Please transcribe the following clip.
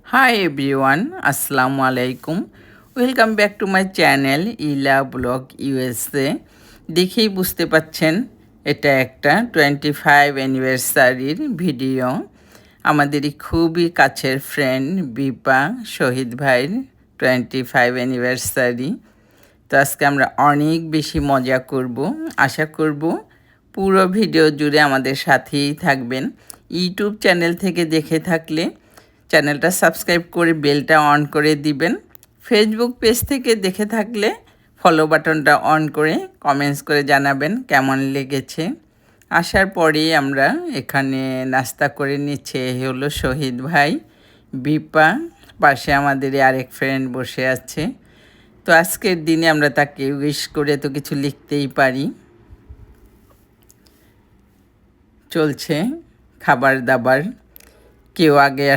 Hi everyone, Assalamu alaikum. Welcome back to my channel ইলা blog USA. দেখেই বুঝতে পাচ্ছেন এটা একটা 25 অ্যানিভার্সারির ভিডিও। আমাদেরই খুবই কাছের ফ্রেন্ড বিপা শহীদ ভাইয়ের 25 অ্যানিভার্সারি। তো আজকে আমরা অনেক বেশি মজা করব। আশা করব পুরো ভিডিও জুড়ে আমাদের সাথেই থাকবেন। ইউটিউব চ্যানেল থেকে দেখে থাকলে চ্যানেলটা সাবস্ক্রাইব করে বেলটা অন করে দিবেন। ফেসবুক পেজ থেকে দেখে থাকলে ফলো বাটনটা অন করে কমেন্টস করে জানাবেন কেমন লেগেছে। আসার পরেই আমরা এখানে নাস্তা করে নিচ্ছে হলো শহীদ ভাই, বিপা, পাশে আমাদের আরেক ফ্রেন্ড বসে আছে। তো আজকের দিনে আমরা তাকে উইশ করে তো কিছু লিখতেই পারি। চলছে খাবার দাবার, কেউ আগে